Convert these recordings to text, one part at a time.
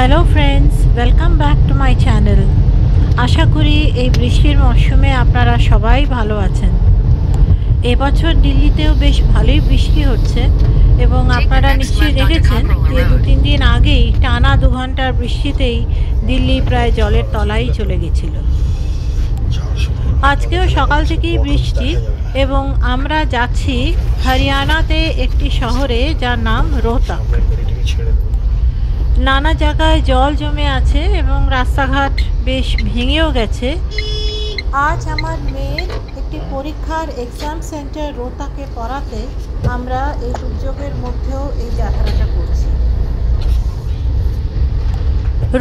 Hello friends, welcome back to my channel. আশা করি এই বৃষ্টির মরশুমে আপনারা সবাই ভালো আছেন। এবছর দিল্লিতেও বেশ ভালোই বৃষ্টি হচ্ছে এবং আপনারা নিশ্চয়ই দেখেছেন যে 2-3 দিন আগেই টানা 2 ঘন্টার বৃষ্টিতেই দিল্লি প্রায় জলের তলায় চলে গেছিল। আজকেও সকাল থেকেই বৃষ্টি এবং আমরা যাচ্ছি হরিয়ানাতে একটি শহরে যার নাম রোহতাক। নানা জায়গায় জল জমে আছে এবং রাস্তাঘাট বেশ ভেঙেও গেছে। আজ আমার মেয়ের একটি পরীক্ষার এক্সাম সেন্টার রোহতাকে পড়াতে আমরা এই দুর্যোগের মধ্যেও এই যাত্রাটা করছি।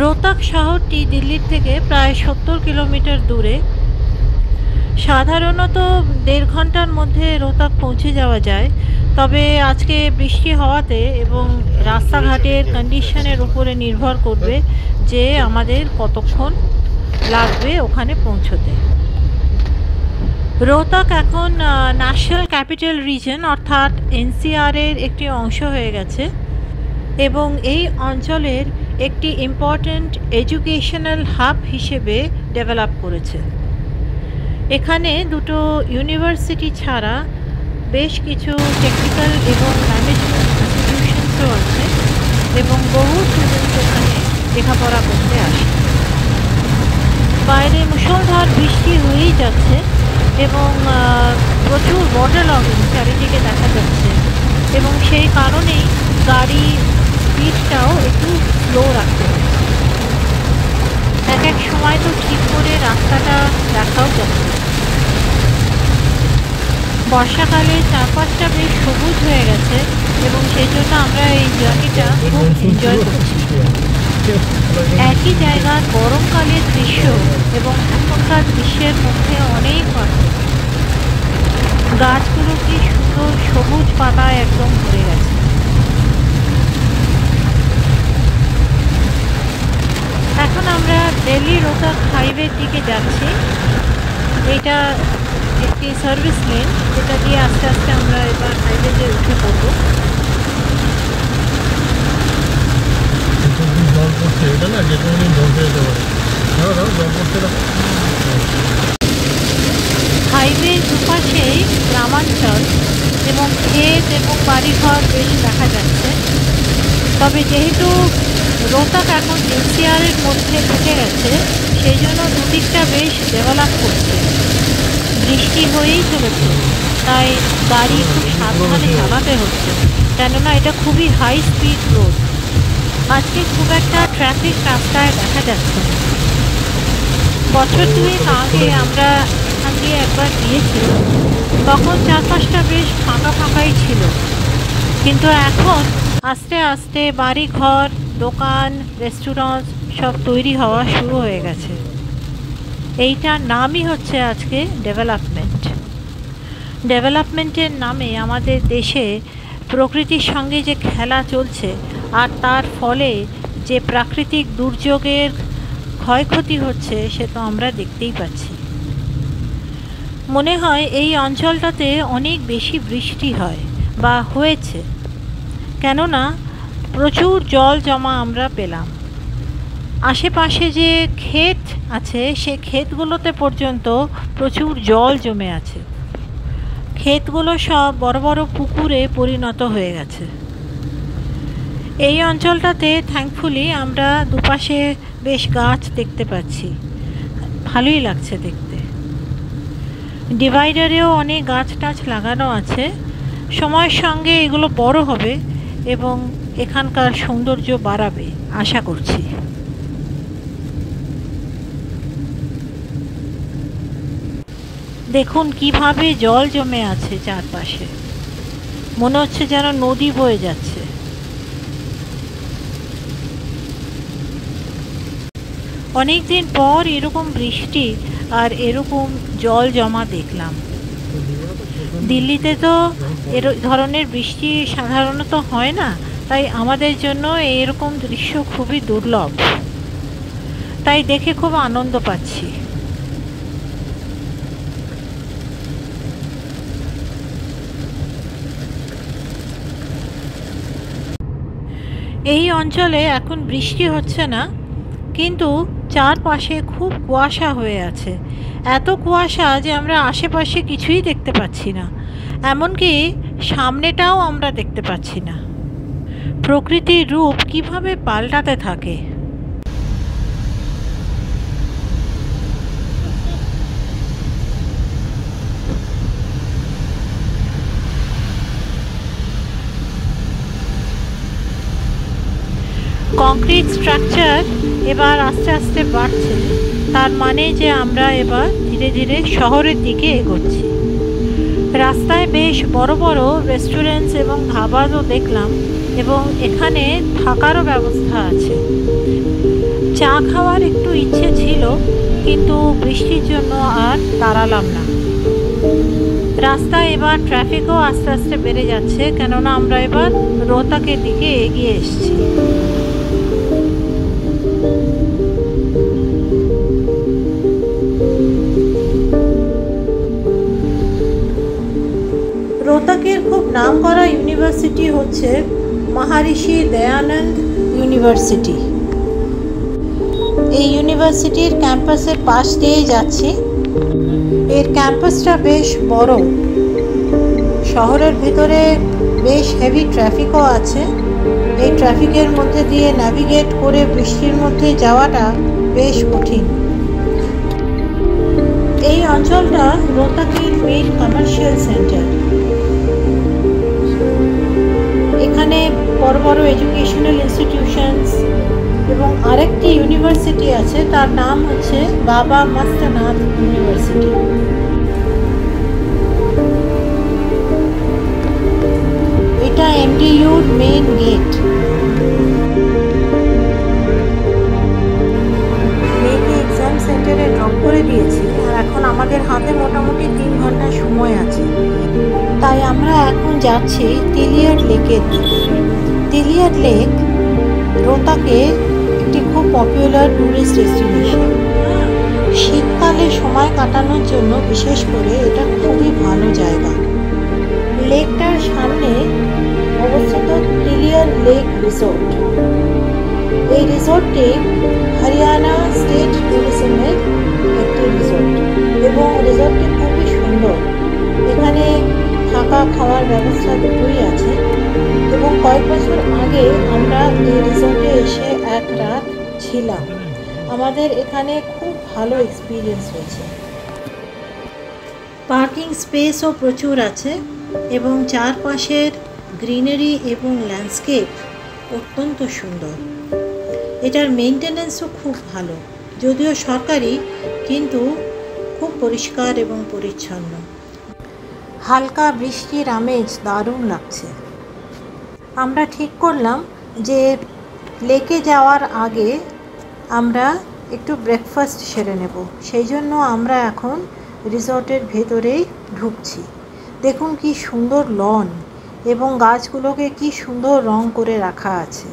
রোহতাক শহরটি দিল্লির থেকে প্রায় 70 কিলোমিটার দূরে। সাধারণত 1.5 ঘন্টার মধ্যে রোহতাক পৌঁছে যাওয়া যায়, তবে আজকে বৃষ্টি হওয়াতে এবং রাস্তাঘাটের কন্ডিশনের উপরে নির্ভর করবে যে আমাদের কতক্ষণ লাগবে ওখানে পৌঁছতে। রোহতাক এখন ন্যাশনাল ক্যাপিটাল রিজন অর্থাৎ এনসিআরের একটি অংশ হয়ে গেছে এবং এই অঞ্চলের একটি ইম্পর্ট্যান্ট এডুকেশনাল হাব হিসেবে ডেভেলপ করেছে। এখানে দুটো ইউনিভার্সিটি ছাড়া বেশ কিছু টেকনিক্যাল এবং ম্যানেজমেন্ট ইনস্টিটিউশনসও আছে এবং বহু স্টুডেন্টস এখানে লেখাপড়া করতে আসে। বাইরে মুষলধার বৃষ্টি হয়েই যাচ্ছে এবং প্রচুর ওয়াটার লগিং চারিদিকে দেখা যাচ্ছে এবং সেই কারণেই গাড়ি স্পিডটাও একটু স্লো রাখতে হবে। এক সময় তো ঠিক করে রাস্তাটা দেখাও যাচ্ছে। বর্ষাকালে চারপাশটা বেশ সবুজ হয়ে গেছে এবং সেই জন্য আমরা এই জার্নিটা খুব এনজয় করছি। একই জায়গার গরমকালের দৃশ্য এবং এখনকার দৃশ্যের মধ্যে অনেক পার্থক্য। গাছগুলো কি সুন্দর সবুজ পাতায় একদম ভরে গেছে। এখন আমরা দিল্লি রোহতাক হাইওয়ের দিকে যাচ্ছি। এটা একটি সার্ভিস লেন, যেটা দিয়ে আস্তে আস্তে আমরা এবার হাইওয়েতে উঠে পড়ব। হাইওয়ের দুপাশেই গ্রামাঞ্চল এবং ক্ষেত এবং বাড়িঘর বেশ দেখা যাচ্ছে। তবে যেহেতু রোহতাক এখন এনসিআরের মধ্যে ঢুকে গেছে, সেই জন্য দুদিকটা বেশ ডেভেলপ করছে। বৃষ্টি হয়েই চলেছে, তাই গাড়ি খুব সাবধানে চালাতে হচ্ছে, কেননা এটা খুবই হাই স্পিড রোড। আজকে খুব একটা ট্রাফিক রাস্তায় দেখা যাচ্ছে না। বছর 2 আগে আমরা এখান দিয়ে একবার গিয়েছিলাম, তখন চারপাশটা বেশ ফাঁকা ফাঁকাই ছিল, কিন্তু এখন আস্তে আস্তে বাড়ি ঘর, দোকান, রেস্টুরেন্ট সব তৈরি হওয়া শুরু হয়ে গেছে। এইটার নামই হচ্ছে আজকে ডেভেলপমেন্ট। ডেভেলপমেন্টের নামে আমাদের দেশে প্রকৃতির সঙ্গে যে খেলা চলছে আর তার ফলে যে প্রাকৃতিক দুর্যোগের ক্ষয়ক্ষতি হচ্ছে সে তো আমরা দেখতেই পাচ্ছি। মনে হয় এই অঞ্চলটাতে অনেক বেশি বৃষ্টি হয় বা হয়েছে, কেননা প্রচুর জল জমা আমরা পেলাম। আশেপাশে যে ক্ষেত আছে সে ক্ষেতগুলোতে পর্যন্ত প্রচুর জল জমে আছে। ক্ষেতগুলো সব বড় বড় পুকুরে পরিণত হয়ে গেছে। এই অঞ্চলটাতে থ্যাঙ্কফুলি আমরা দুপাশে বেশ গাছ দেখতে পাচ্ছি, ভালোই লাগছে দেখতে। ডিভাইডারেও অনেক গাছ টাছ লাগানো আছে। সময়ের সঙ্গে এগুলো বড় হবে এবং এখানকার সৌন্দর্য বাড়াবে আশা করছি। দেখুন কিভাবে জল জমে আছে চারপাশে, মনে হচ্ছে যেন নদী বয়ে যাচ্ছে। অনেক দিন পর এরকম বৃষ্টি আর এরকম জল জমা দেখলাম। দিল্লিতে তো এর ধরনের বৃষ্টি সাধারণত হয় না, তাই আমাদের জন্য এরকম দৃশ্য খুবই দুর্লভ। তাই দেখে খুব আনন্দ পাচ্ছি। এই অঞ্চলে এখন বৃষ্টি হচ্ছে না, কিন্তু চারপাশে খুব কুয়াশা হয়ে আছে। এত কুয়াশা যে আমরা আশেপাশে কিছুই দেখতে পাচ্ছি না, এমনকি সামনেটাও আমরা দেখতে পাচ্ছি না। প্রকৃতির রূপ কিভাবে পাল্টাতে থাকে। কংক্রিট স্ট্রাকচার এবার আস্তে আস্তে বাড়ছে, তার মানে যে আমরা এবার ধীরে ধীরে শহরের দিকে এগোচ্ছি। রাস্তায় বেশ বড় বড় রেস্টুরেন্টস এবং ধাবাও দেখলাম, এবং এখানে থাকারও ব্যবস্থা আছে। চা খাওয়ার একটু ইচ্ছে ছিল, কিন্তু বৃষ্টির জন্য আর দাঁড়ালাম না। রাস্তায় এবার ট্রাফিকও আস্তে আস্তে বেড়ে যাচ্ছে, কেননা আমরা এবার রোহতাকের দিকে এগিয়ে এসেছি। রোহতাকের খুব নামকরা ইউনিভার্সিটি হচ্ছে মহারিষি দয়ানন্দ ইউনিভার্সিটি। এই ইউনিভার্সিটির ক্যাম্পাসের পাশ দিয়ে যাচ্ছি। এর ক্যাম্পাসটা বেশ বড়, শহরের ভিতরে বেশ হেভি ট্রাফিকও আছে। এই ট্রাফিকের মধ্যে দিয়ে ন্যাভিগেট করে বৃষ্টির মধ্যে যাওয়াটা বেশ কঠিন। এই অঞ্চলটা রোহতাকের মেইন কমার্শিয়াল সেন্টার। এখানে বড় বড় এডুকেশনাল ইনস্টিটিউশনস এবং আরেকটি ইউনিভার্সিটি আছে, তার নাম হচ্ছে বাবা মস্তনাথ ইউনিভার্সিটি। এটা এমডিইউর মেইন গেট। মেয়েকে এক্সাম সেন্টারে ড্রপ করে দিয়েছি, আর এখন আমাদের হাতে মোটামুটি 3 ঘন্টা সময় আছে। তাই আমরা এখন যাচ্ছি তিলিয়ার লেকের দিকে। তিলিয়ার লেক রোহতাকে একটি খুব পপুলার ট্যুরিস্ট ডেস্টিনেশন। শীতকালে সময় কাটানোর জন্য বিশেষ করে এটা খুবই ভালো জায়গা। লেকটার সামনে অবস্থিত তিলিয়ার লেক রিসোর্ট। এই রিসোর্টটি হরিয়ানা স্টেট ট্যুরিজমের একটি রিসোর্ট, এবং রিসোর্টটি খুবই সুন্দর। এখানে থাকা খাওয়ার ব্যবস্থা দুটোই আছে, এবং কয়েক বছর আগে আমরা এই রিসোর্টে এসে এক রাত ছিলাম। আমাদের এখানে খুব ভালো এক্সপিরিয়েন্স হয়েছে। পার্কিং স্পেসও প্রচুর আছে, এবং চারপাশের গ্রিনারি এবং ল্যান্ডস্কেপ অত্যন্ত সুন্দর। এটার মেনটেন্যান্সও খুব ভালো, যদিও সরকারি, কিন্তু খুব পরিষ্কার এবং পরিচ্ছন্ন। হালকা বৃষ্টির আমেজ দারুণ লাগছে। আমরা ঠিক করলাম যে লেকে যাওয়ার আগে আমরা একটু ব্রেকফাস্ট সেরে নেব। সেই জন্য আমরা এখন রিসর্টের ভেতরেই ঢুকছি। দেখুন কি সুন্দর লন, এবং গাছগুলোকে কি সুন্দর রং করে রাখা আছে।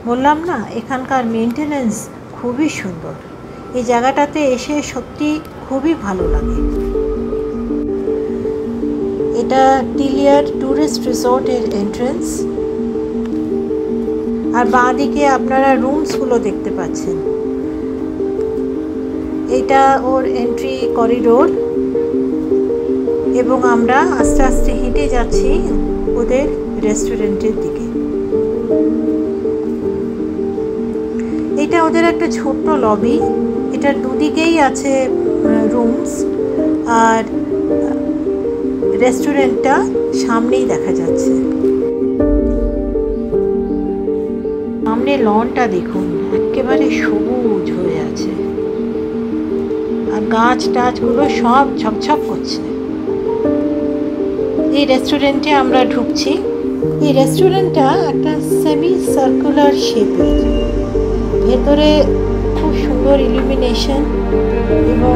বললাম না, এখানকার মেনটেন্যান্স খুবই সুন্দর। এই জায়গাটাতে এসে সত্যি খুবই ভালো লাগে। এটা তিলিয়ার ট্যুরিস্ট রিসোর্টের এন্ট্রেন্স, আর বাঁ দিকে আপনারা রুমসগুলো দেখতে পাচ্ছেন। এটা ওর এন্ট্রি করিডোর, এবং আমরা আস্তে আস্তে হেঁটে যাচ্ছি ওদের রেস্টুরেন্টের দিকে। এটা ওদের একটা ছোট্ট লবি। এটার দুদিকেই আছে রুমস, আর রেস্টুরেন্টটা সামনেই দেখা যাচ্ছে। সামনে লনটা দেখুন, একেবারে সবুজ হয়ে আছে, আর গাছ টাছগুলো সব ঝকঝক করছে। এই রেস্টুরেন্টে আমরা ঢুকছি। এই রেস্টুরেন্টটা একটা সেমি সার্কুলার শেপের। ভেতরে খুব সুন্দর ইলুমিনেশন, এবং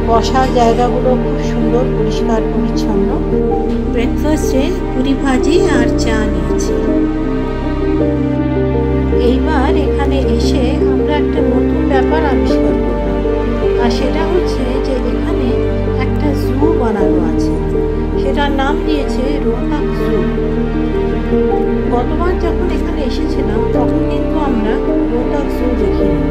বসার জায়গাগুলো খুব সুন্দর পরিষ্কার পরিচ্ছন্ন। ব্রেকফাস্টে পুরি ভাজি আর চা নিয়েছি। এইবার এখানে এসে আমরা একটা নতুন ব্যাপার আবিষ্কার করলাম, আর সেটা হচ্ছে যে এখানে একটা জু বানানো আছে। সেটার নাম দিয়েছে রোহতাক জু। গতবার যখন এখানে এসেছিলাম তখন কিন্তু আমরা রোহতক জু দেখিনি,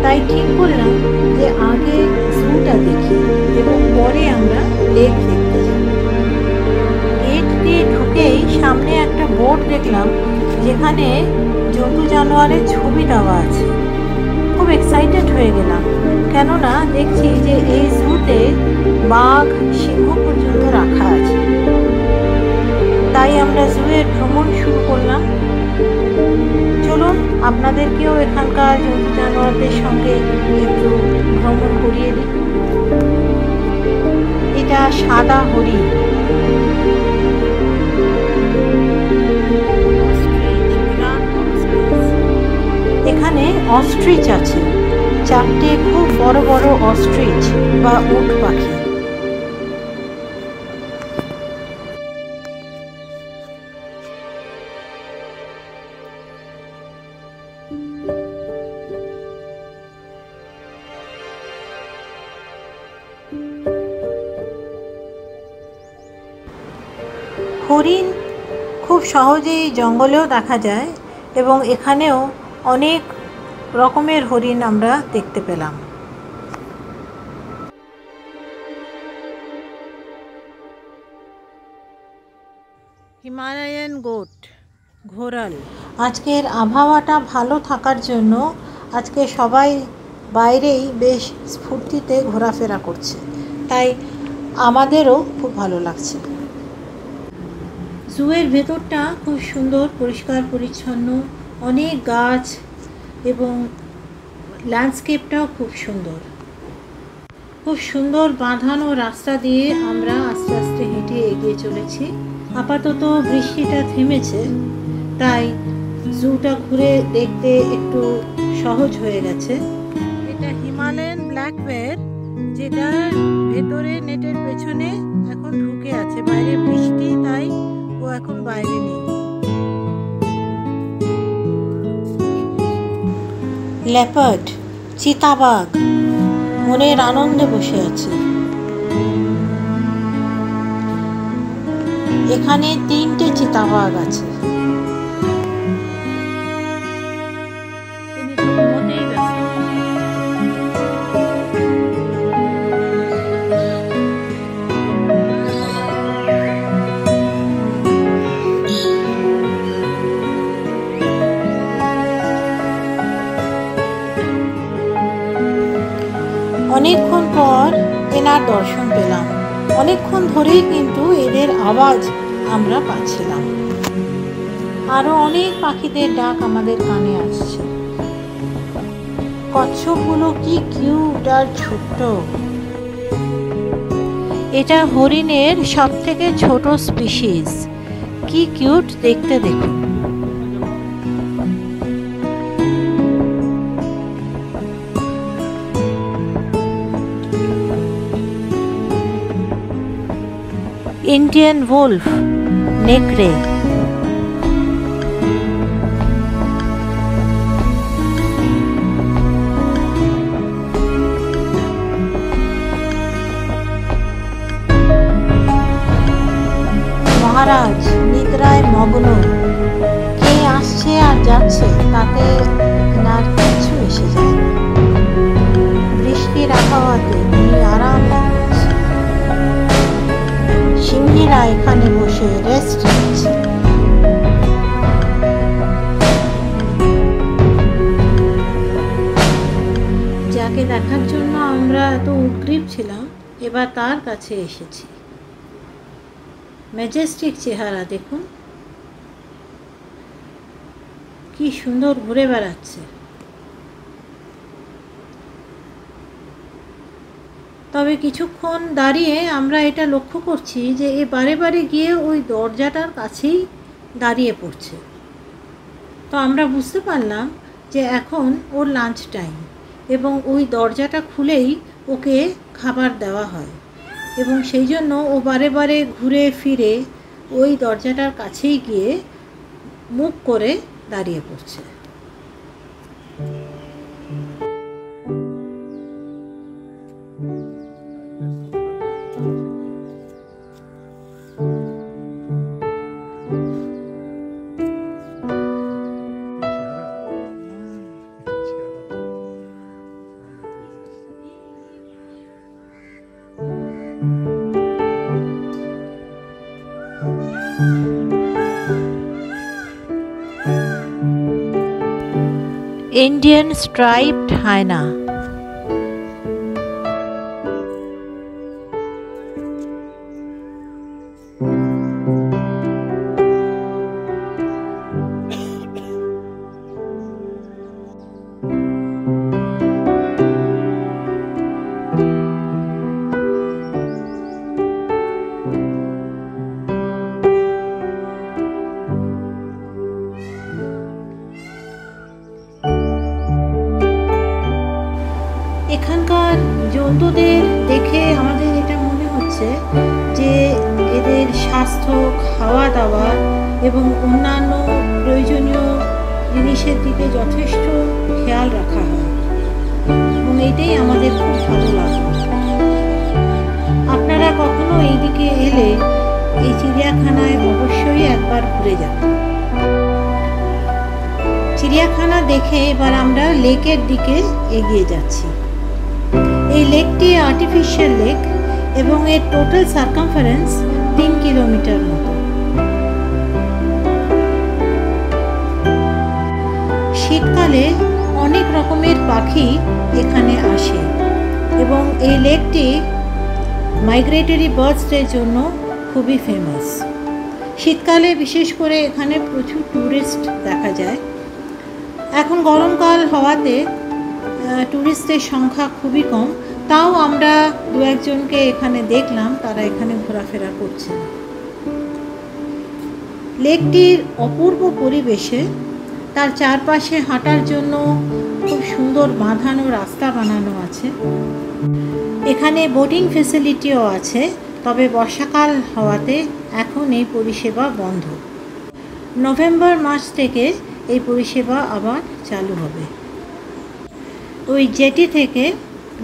তাই ঠিক করলাম যে আগে জুটা দেখি এবং পরে আমরা লেক দেখতে যাব। গেট দিয়ে ঢুকেই সামনে একটা বোর্ড দেখলাম যেখানে জন্তু জানোয়ারের ছবি দেওয়া আছে। খুব এক্সাইটেড হয়ে গেলাম, কেননা দেখছি যে এই জুতে বাঘ, সিংহ পর্যন্ত রাখা আছে। তাই আমরা জুয়ের ভ্রমণ শুরু করলাম। চলুন আপনাদেরকেও এখানকার জন্তু জানোয়ারদের সঙ্গে একটু ভ্রমণ করিয়ে দিই। এটা সাদা হরিণ। এখানে অস্ট্রিচ আছে, 4টে খুব বড় বড় অস্ট্রিচ বা উট পাখি। হরিণ খুব সহজেই জঙ্গলেও দেখা যায় এবং এখানেও অনেক রকমের হরিণ আমরা দেখতে পেলাম। হিমালয়ান গোট, ঘোরাল। আজকের আবহাওয়াটা ভালো থাকার জন্য আজকে সবাই বাইরেই বেশ স্ফূর্তিতে ঘোরাফেরা করছে, তাই আমাদেরও খুব ভালো লাগছে। জুয়ের ভেতরটা খুব সুন্দর, পরিষ্কার পরিচ্ছন্ন, অনেক গাছ এবং ল্যান্ডস্কেপটাও খুব সুন্দর। খুব সুন্দর বাঁধানো রাস্তা দিয়ে আমরা আস্তে আস্তে হেঁটে এগিয়ে চলেছি। আপাতত বৃষ্টিটা থেমেছে, তাই জুটা ঘুরে দেখতে একটু সহজ হয়ে গেছে। এটা হিমালয়ান ব্ল্যাক বেয়ার, যেটা ভেতরে নেটের পেছনে এখন ঢুকে আছে। বাইরে বৃষ্টি, তাই ও এখন বাইরে নেই। লেপার্ড, চিতাবাঘ মনের আনন্দে বসে আছে। এখানে 3টে চিতাবাঘ আছে। অনেকক্ষণ পর এনার দর্শন পেলাম। অনেকক্ষণ ধরেই কিন্তু এদের আওয়াজ আমরা পাচ্ছিলাম। আরো অনেক পাখিদের ডাক আমাদের কানে আসছে। কচ্ছপগুলো কি কিউট আর ছোট্ট। এটা হরিণের সব থেকে ছোট স্পিসিস। কি কিউট দেখতে, দেখুন। ইন্ডিয়ান wolf, নেকড়ে। মহারাজ নিদ্রায় মগ্ন, কে আসছে আর যাচ্ছে তাতে এনার কিছু এসে যায় না। বৃষ্টির আবহাওয়াতে তিনি আরাম করছে। সিংহীরা এখানে বসে রেস্ট নিচ্ছে। যাকে দেখার জন্য আমরা এত উদ্গ্রীব ছিলাম, এবার তার কাছে এসেছি। ম্যাজেস্টিক চেহারা দেখুন, কি সুন্দর ঘুরে বেড়াচ্ছে। তবে কিছুক্ষণ দাঁড়িয়ে আমরা এটা লক্ষ্য করছি যে এ বারে বারে গিয়ে ওই দরজাটার কাছেই দাঁড়িয়ে পড়ছে। তো আমরা বুঝতে পারলাম যে এখন ওর লাঞ্চ টাইম এবং ওই দরজাটা খুলেই ওকে খাবার দেওয়া হয় এবং সেই জন্য ও বারে বারে ঘুরে ফিরে ওই দরজাটার কাছেই গিয়ে মুখ করে দাঁড়িয়ে পড়ছে। Indian striped hyena. এখানকার জন্তুদের দেখে আমাদের এটা মনে হচ্ছে যে এদের স্বাস্থ্য, খাওয়া দাওয়া এবং অন্যান্য প্রয়োজনীয় জিনিসের দিকে যথেষ্ট খেয়াল রাখা হয় এবং এটাই আমাদের খুব ভালো লাগে। আপনারা কখনো এইদিকে এলে এই চিড়িয়াখানায় অবশ্যই একবার ঘুরে যাবেন। চিড়িয়াখানা দেখে এবার আমরা লেকের দিকে এগিয়ে যাচ্ছি। এই লেকটি আর্টিফিশিয়াল লেক এবং এর টোটাল সার্কামফারেন্স 3 কিলোমিটার মতো। শীতকালে অনেক রকমের পাখি এখানে আসে এবং এই লেকটি মাইগ্রেটরি বার্ডসদের জন্য খুবই ফেমাস। শীতকালে বিশেষ করে এখানে প্রচুর ট্যুরিস্ট দেখা যায়। এখন গরমকাল হওয়াতে ট্যুরিস্টের সংখ্যা খুবই কম, তাও আমরা দু একজনকে এখানে দেখলাম, তারা এখানে ঘোরাফেরা করছেন। লেকটির অপূর্ব পরিবেশে তার চারপাশে হাঁটার জন্য খুব সুন্দর বাঁধানো রাস্তা বানানো আছে। এখানে বোটিং ফেসিলিটিও আছে, তবে বর্ষাকাল হওয়াতে এখন এই পরিষেবা বন্ধ। নভেম্বর মাস থেকে এই পরিষেবা আবার চালু হবে। ওই জেটি থেকে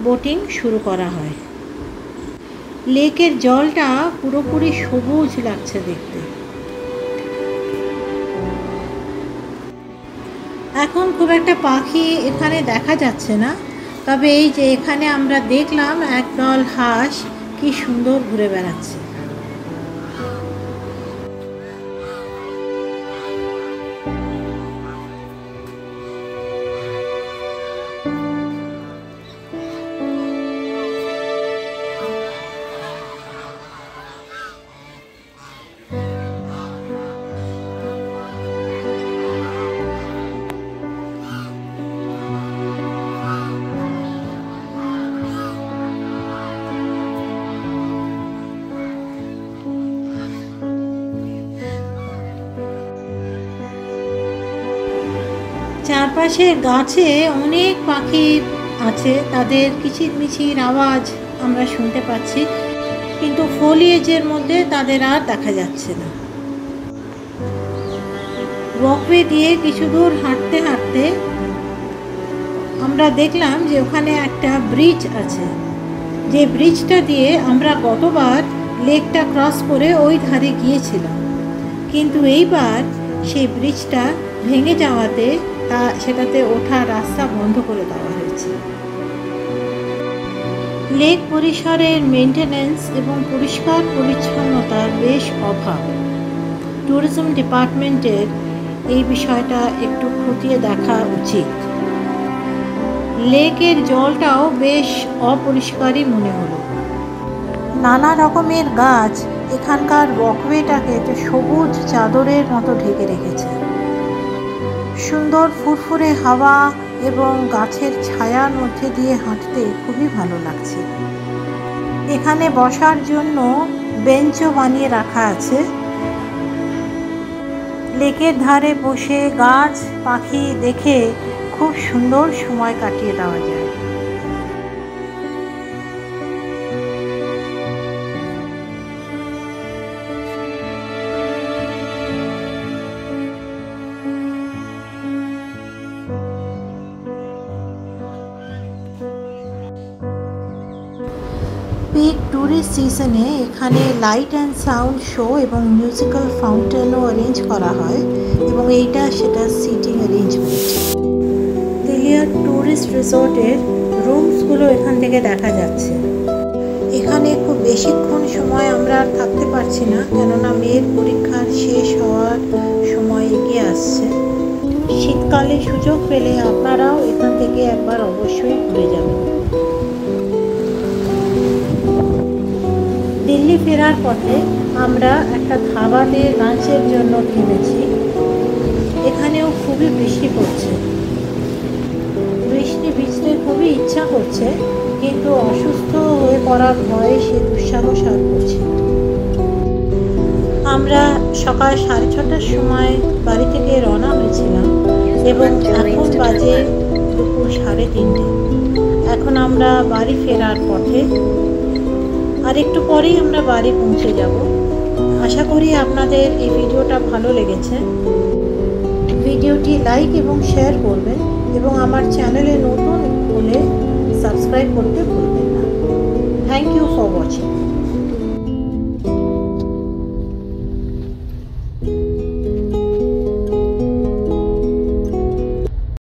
বোটিং শুরু করা হয়। লেকের জলটা পুরোপুরি সবুজ লাগছে দেখতে। এখন খুব একটা পাখি এখানে দেখা যাচ্ছে না, তবে এই যে এখানে আমরা দেখলাম একদল হাঁস কি সুন্দর ঘুরে বেড়াচ্ছে। চারপাশে গাছে অনেক পাখি আছে, তাদের কিচিরমিচির আওয়াজ আমরা শুনতে পাচ্ছি, কিন্তু ফলিয়েজের মধ্যে তাদের আর দেখা যাচ্ছে না। ওয়াকওয়ে দিয়ে কিছু দূর হাঁটতে হাঁটতে আমরা দেখলাম যে ওখানে একটা ব্রিজ আছে, যে ব্রিজটা দিয়ে আমরা গতবার লেকটা ক্রস করে ওই ধারে গিয়েছিলাম, কিন্তু এইবার সেই ব্রিজটা ভেঙে যাওয়াতে সেটাতে ওঠার রাস্তা বন্ধ করে দেওয়া হয়েছে। লেক পরিসরের মেইনটেনেন্স এবং পরিষ্কার পরিচ্ছন্নতার বেশ অভাব। ট্যুরিজম ডিপার্টমেন্টের এই বিষয়টা একটু খতিয়ে দেখা উচিত। লেকের জলটাও বেশ অপরিষ্কারই মনে হলো। নানা রকমের গাছ এখানকার ওয়াকওয়েটাকে একটা সবুজ চাদরের মতো ঢেকে রেখেছে। সুন্দর ফুরফুরে হাওয়া এবং গাছের ছায়ার মধ্যে দিয়ে হাঁটতে খুবই ভালো লাগছে। এখানে বসার জন্য বেঞ্চও বানিয়ে রাখা আছে। লেকের ধারে বসে গাছ পাখি দেখে খুব সুন্দর সময় কাটিয়ে দেওয়া যায়। পিক ট্যুরিস্ট সিজনে এখানে লাইট অ্যান্ড সাউন্ড শো এবং মিউজিক্যাল ফাউন্টেনও অ্যারেঞ্জ করা হয় এবং এইটা সেটা সিটিং অ্যারেঞ্জমেন্ট। তেলিয়া ট্যুরিস্ট রিসোর্টের রুমসগুলো এখান থেকে দেখা যাচ্ছে। এখানে খুব বেশিক্ষণ সময় আমরা আর থাকতে পারছি না, কেননা মেয়ের পরীক্ষার শেষ হওয়ার সময় এগিয়ে আসছে। শীতকালে সুযোগ পেলে আপনারাও এখান থেকে একবার অবশ্যই ঘুরে যাবেন। দিল্লি ফেরার পথে আমরা একটা ধাবাতে লাঞ্চের জন্য থেমেছি। এখানেও খুবই বৃষ্টি পড়ছে। বৃষ্টি ভিজতে খুবই ইচ্ছা করছে, কিন্তু অসুস্থ হয়ে পড়ার ভয়ে সে দুঃসাহস আর করছে। আমরা সকাল 6:30টার সময় বাড়ি থেকে রওনা হয়েছিলাম এবং এখন বাজে দুপুর 3:30। এখন আমরা বাড়ি ফেরার পথে, আর একটু পরেই আমরা বাড়ি পৌঁছে যাব। আশা করি আপনাদের এই ভিডিওটা ভালো লেগেছে। ভিডিওটি লাইক এবং শেয়ার করবেন এবং আমার চ্যানেলে নতুন হলে সাবস্ক্রাইব করতে ভুলবেন না। Thank you for watching.